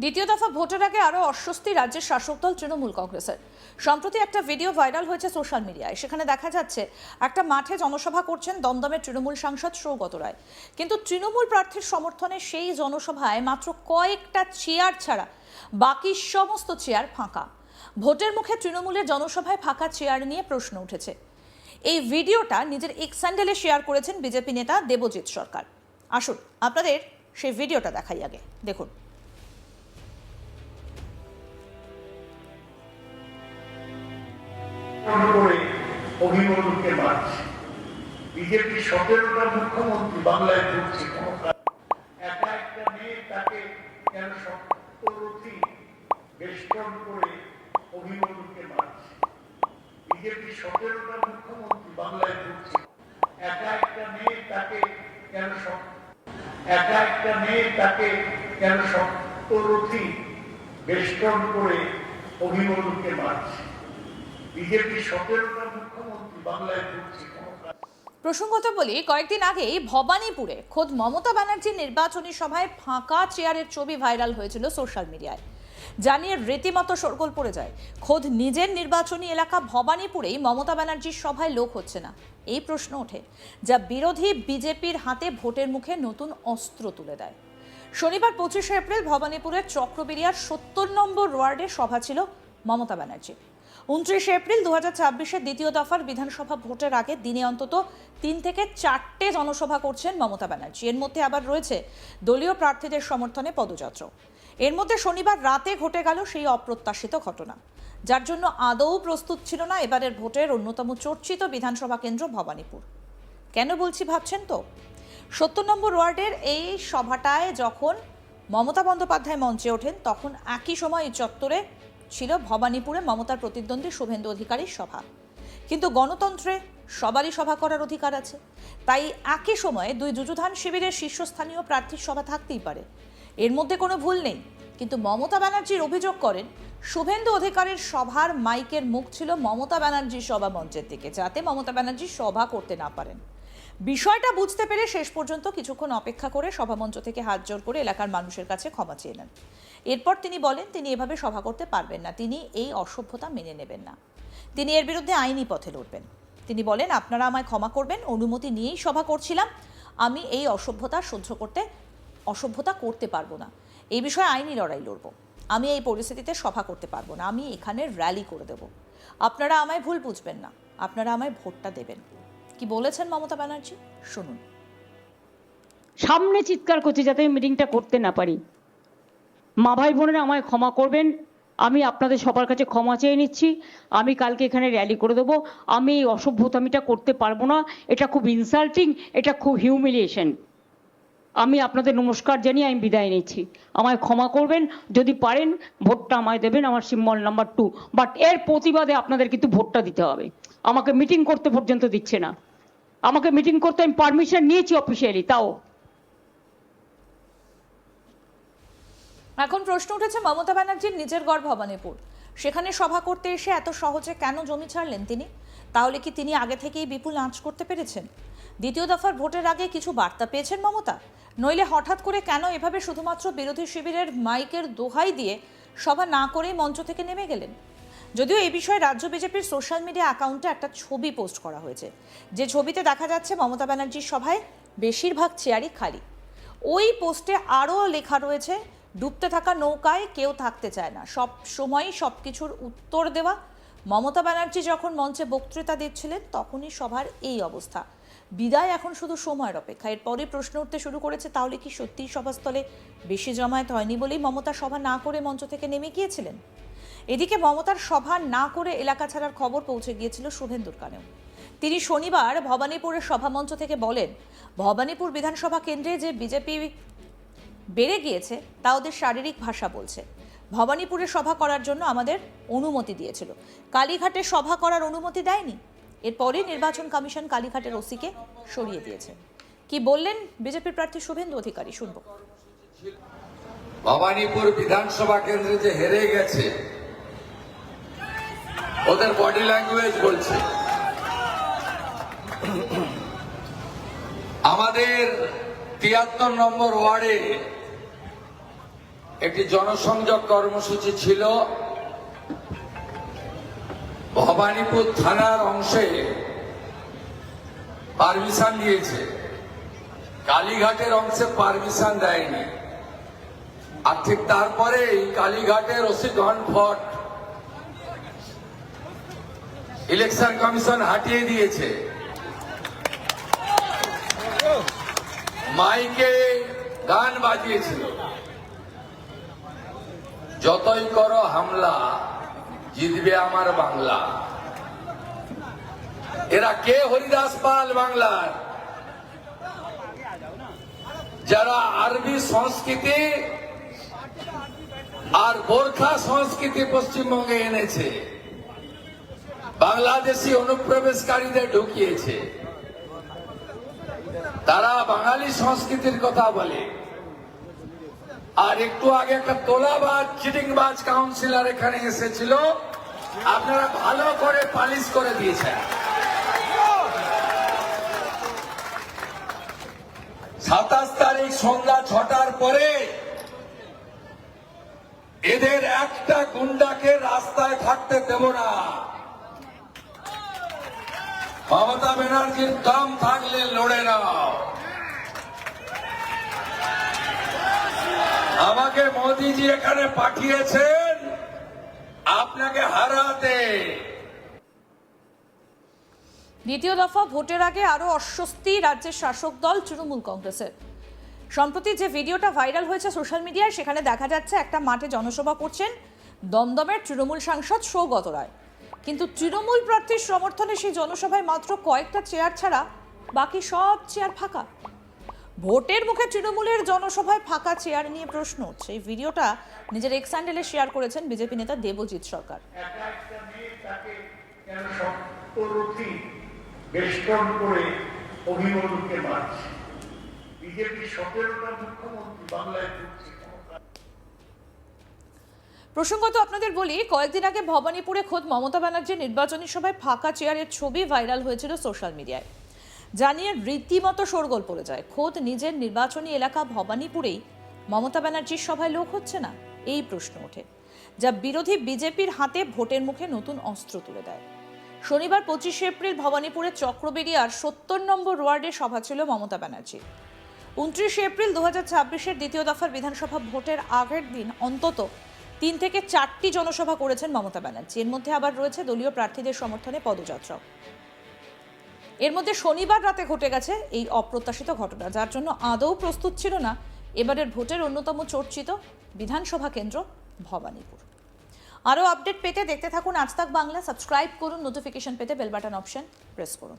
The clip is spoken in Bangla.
দ্বিতীয় দফা ভোটের আগে আরও অস্বস্তি রাজ্যের শাসক দল তৃণমূল কংগ্রেসের। সম্প্রতি একটা ভিডিও ভাইরাল হয়েছে সোশ্যাল মিডিয়ায়। সেখানে দেখা যাচ্ছে একটা মাঠে জনসভা করছেন দমদমের তৃণমূল সাংসদ সৌগত রায়, কিন্তু তৃণমূল প্রার্থীর সমর্থনে সেই জনসভায় মাত্র কয়েকটা চেয়ার ছাড়া বাকি সমস্ত চেয়ার ফাঁকা। ভোটের মুখে তৃণমূলের জনসভায় ফাঁকা চেয়ার নিয়ে প্রশ্ন উঠেছে। এই ভিডিওটা নিজের এক্স হ্যান্ডেলে শেয়ার করেছেন বিজেপি নেতা দেবজিৎ সরকার। আসুন আপনাদের সেই ভিডিওটা দেখাই আগে, দেখুন। অভিভাবককে মারছে বিজেপি 17টা মুখ্যমন্ত্রী বাংলায় ঘুরছে, একা একটা মেয়ে তাকে কেন শক্তি বেষ্টন করে অভিভাবককে মারছে। বিজেপি 17টা মুখ্যমন্ত্রী বাংলায় ঘুরছে, একা একটা মেয়ে তাকে কেন শক্তি বেষ্টন করে অভিভাবককে মারছে। বিজেপি 17টা মুখ্যমন্ত্রী বাংলায় ঘুরছে। প্রসঙ্গত বলি, কয়েকদিন আগেই ভবানীপুরে খোদ মমতা ব্যানার্জির নির্বাচনী সভায় ফাঁকা চেয়ারের ছবি ভাইরাল হয়েছিল সোশ্যাল মিডিয়ায়, জানিয়ে রীতিমতো শোরগোল পড়ে যায়। খোদ নিজের নির্বাচনী এলাকা ভবানীপুরেই মমতা ব্যানার্জির সভায় লোক হচ্ছে না, এই প্রশ্ন ওঠে, যা বিরোধী বিজেপির হাতে ভোটের মুখে নতুন অস্ত্র তুলে দেয়। শনিবার 25শে এপ্রিল ভবানীপুরের চক্রবেরিয়ার 70 নম্বর ওয়ার্ডে সভা ছিল মমতা ব্যানার্জি। 29শে এপ্রিল 2026-এর দ্বিতীয় দফার বিধানসভা ভোটের আগে দিনে অন্তত 3 থেকে 4টে জনসভা করছেন মমতা ব্যানার্জি। এর মধ্যে আবার রয়েছে দলীয় প্রার্থীদের সমর্থনে পদযাত্রা। এর মধ্যে শনিবার রাতে ঘটে গেল সেই অপ্রত্যাশিত ঘটনা, যার জন্য আদৌ প্রস্তুত ছিল না এবারের ভোটের অন্যতম চর্চিত বিধানসভা কেন্দ্র ভবানীপুর। কেন বলছি ভাবছেন তো? 70 নম্বর ওয়ার্ডের এই সভাটায় যখন মমতা বন্দ্যোপাধ্যায় মঞ্চে ওঠেন, তখন একই সময় এই চত্বরে ছিল ভবানীপুরে মমতার প্রতিদ্বন্দ্বী শুভেন্দু অধিকারীর সভা। কিন্তু গণতন্ত্রে সবারই সভা করার অধিকার আছে, তাই একই সময়ে দুই যুযুধান শিবিরের শীর্ষস্থানীয় প্রার্থীর সভা থাকতেই পারে, এর মধ্যে কোনো ভুল নেই। কিন্তু মমতা ব্যানার্জির অভিযোগ করেন, শুভেন্দু অধিকারীর সভার মাইকের মুখ ছিল মমতা ব্যানার্জির সভা মঞ্চের দিকে, যাতে মমতা ব্যানার্জি সভা করতে না পারেন। বিষয়টা বুঝতে পেরে শেষ পর্যন্ত কিছুক্ষণ অপেক্ষা করে সভামঞ্চ থেকে হাত জোড় করে এলাকার মানুষের কাছে ক্ষমা চেয়ে নেন। এরপর তিনি বলেন তিনি এভাবে সভা করতে পারবেন না, তিনি এই অসভ্যতা মেনে নেবেন না, তিনি এর বিরুদ্ধে আইনি পথে লড়বেন। তিনি বলেন, আপনারা আমায় ক্ষমা করবেন, অনুমতি নিয়েই সভা করছিলাম, আমি এই অসভ্যতা করতে পারবো না, এই বিষয়ে আইনি লড়াই লড়ব, আমি এই পরিস্থিতিতে সভা করতে পারবো না, আমি এখানে র্যালি করে দেব, আপনারা আমায় ভুল বুঝবেন না, আপনারা আমায় ভোটটা দেবেন। কি বলেছেন মমতা ব্যানার্জি, শুনুন। সামনে চিৎকার করছে যাতে মিটিংটা করতে না পারি। মা ভাই বোনেরা আমায় ক্ষমা করবেন, আমি আপনাদের সবার কাছে ক্ষমা চেয়ে নিচ্ছি, আমি কালকে এখানে র্যালি করে দেবো, আমি এই অসভ্যতামিটা করতে পারবো না, এটা খুব ইনসাল্টিং, এটা খুব হিউমিলিয়েশন। আমি আপনাদের নমস্কার জানিয়ে আমি বিদায় নিচ্ছি, আমায় ক্ষমা করবেন, যদি পারেন ভোটটা আমায় দেবেন, আমার সিম্বল নাম্বার 2। বাট এর প্রতিবাদে আপনাদের কিন্তু ভোটটা দিতে হবে। আমাকে মিটিং করতে পর্যন্ত দিচ্ছে না, আমাকে মিটিং করতে আমি পারমিশন নিয়েছি অফিসিয়ালি, তাও। এখন প্রশ্ন উঠেছে মমতা ব্যানার্জির নিজের গড় ভবানীপুর, সেখানে সভা করতে এসে এত সহজে কেন জমি ছাড়লেন তিনি? তাহলে কি তিনি আগে থেকেই বিপুল আঁচ করতে পেরেছেন? দ্বিতীয় দফার ভোটের আগে কিছু বার্তা পেয়েছেন মমতা? নইলে হঠাৎ করে কেন এভাবে শুধুমাত্র বিরোধী শিবিরের মাইকের দোহাই দিয়ে সভা না করেই মঞ্চ থেকে নেমে গেলেন? যদিও এই বিষয়ে রাজ্য বিজেপির সোশ্যাল মিডিয়া অ্যাকাউন্টে একটা ছবি পোস্ট করা হয়েছে, যে ছবিতে দেখা যাচ্ছে মমতা ব্যানার্জির সভায় বেশিরভাগ চেয়ারই খালি। ওই পোস্টে আরও লেখা রয়েছে, ডুবতে থাকা নৌকায় কেউ থাকতে চায় না, সব সময়ই সব কিছুর উত্তর দেওয়া। মমতা ব্যানার্জি যখন মঞ্চে বক্তৃতা দিচ্ছিলেন তখনই সভার এই অবস্থা। বিদায় এখন শুধু সময়ের অপেক্ষা। এরপরই প্রশ্ন উঠতে শুরু করেছে, তাহলে কি সত্যিই সভাস্থলে বেশি জমায়েত হয়নি বলেই মমতা সভা না করে মঞ্চ থেকে নেমে গিয়েছিলেন? এদিকে মমতার সভা না করে এলাকা ছাড়ার খবর পৌঁছে গিয়েছিল শুভেন্দুর কানেও। তিনি শনিবার ভবানীপুরের সভামঞ্চ থেকে বলেন, ভবানীপুর বিধানসভা কেন্দ্রে যে বিজেপি বেড়ে গিয়েছে তা ওদের শারীরিক ভাষা বলছে। ভবানীপুরে সভা করার জন্য আমাদের অনুমতি দিয়েছিল, কালীঘাটে সভা করার অনুমতি দেয়নি। এরপরে নির্বাচন কমিশন কালীঘাটের ওসিকে সরিয়ে দিয়েছে। কি বললেন বিজেপির প্রার্থী শুভেন্দু অধিকারী, শুনব। ভবানীপুর বিধানসভা কেন্দ্রে যে হেরে গেছে, ওদের বডি ল্যাঙ্গুয়েজ বলছে আমাদের 73 নম্বর ওয়ার্ডে একটি জনসংযোগ কর্মসূচি ছিল ভবানীপুর থানার অংশে পারমিশন দিয়েছে, কালীঘাটের অংশে পারমিশন দেয়নি। আর ঠিক তারপরেই কালীঘাটের ওসি গণফট ইলেকশন কমিশন হাটিয়ে দিয়েছে। মাইকে গান বাজিয়েছিল, যতই করো হামলা জিতবে আমার বাংলা। এরা কে? হরিদাস পাল বাংলার, যারা আরবি সংস্কৃতি আর গোর্খা সংস্কৃতি পশ্চিমবঙ্গে এনেছে, বাংলাদেশি অনুপ্রবেশকারীদের ঢুকিয়েছে। তারা বাঙালি সংস্কৃতির কথা বলে। আর একটু আগে একটা তোলাবাজ চিটিংবাজ কাউন্সিলর এখানে এসেছিল, আপনারা ভালো করে পালিশ করে দিয়েছেন। 27 তারিখ সন্ধ্যা 6টার পরে এদের একটা গুন্ডাকে রাস্তায় থাকতে দেব না। মমতা ব্যানার্জির দম থাকলে লড়ে নাও। আমাকে মোদিজি এখানে পাঠিয়েছেন আপনাকে হারাতে। দ্বিতীয় দফা ভোটের আগে আরো অস্বস্তি রাজ্যের শাসক দল তৃণমূল কংগ্রেসের। সম্প্রতি যে ভিডিওটা ভাইরাল হয়েছে সোশ্যাল মিডিয়ায়, সেখানে দেখা যাচ্ছে একটা মাঠে জনসভা করছেন দমদমের তৃণমূল সাংসদ সৌগত রায়। কিন্তু তৃণমূল প্রার্থীর সমর্থনে সেই জনসভায় মাত্র কয়েকটা চেয়ার ছাড়া বাকি সব চেয়ার ফাঁকা। ভোটের মুখে তৃণমূলের জনসভায় ফাঁকা চেয়ার নিয়ে প্রশ্ন উঠছে। এই ভিডিওটা নিজের এক্স হ্যান্ডেলে শেয়ার করেছেন বিজেপি নেতা দেবজিৎ সরকার। একা একটা মেয়ে তাকে কেন সপ্তরথী বেষ্টন করে অভিমন্যুকে মারছে। বিজেপি 17টা মুখ্যমন্ত্রী বাংলায় ঘুরছে। প্রসঙ্গত আপনাদের বলি, কয়েকদিন আগে ভবানীপুরে খোদ মমতা ব্যানার্জির নির্বাচনী সভায় ফাঁকা চেয়ারের ছবি ভাইরাল হয়েছিল সোশ্যাল মিডিয়ায়। জানিয়ে রীতিমতো শোরগোল পড়ে যায়। খোদ নিজের নির্বাচনী এলাকা ভবানীপুরেই মমতা ব্যানার্জির সভায় লোক হচ্ছে না, এই প্রশ্ন ওঠে, যা বিরোধী বিজেপির হাতে ভোটের মুখে নতুন অস্ত্র তুলে দেয়। শনিবার 25 এপ্রিল ভবানীপুরের চক্রবেড়িয়ার 70 নম্বর ওয়ার্ডে সভা ছিল মমতা ব্যানার্জির। 29 এপ্রিল 2026-এর দ্বিতীয় দফার বিধানসভা ভোটের আগের দিন অন্তত 3 থেকে 4টি জনসভা করেছেন মমতা ব্যানার্জি। এর মধ্যে আবার রয়েছে দলীয় প্রার্থীদের সমর্থনে পদযাত্রাও। এর মধ্যে শনিবার রাতে ঘটে গেছে এই অপ্রত্যাশিত ঘটনা, যার জন্য আদৌ প্রস্তুত ছিল না এবারের ভোটের অন্যতম চর্চিত বিধানসভা কেন্দ্র ভবানীপুর। আরও আপডেট পেতে দেখতে থাকুন আজ তাক বাংলা। সাবস্ক্রাইব করুন, নোটিফিকেশন পেতে বেল বাটন অপশন প্রেস করুন।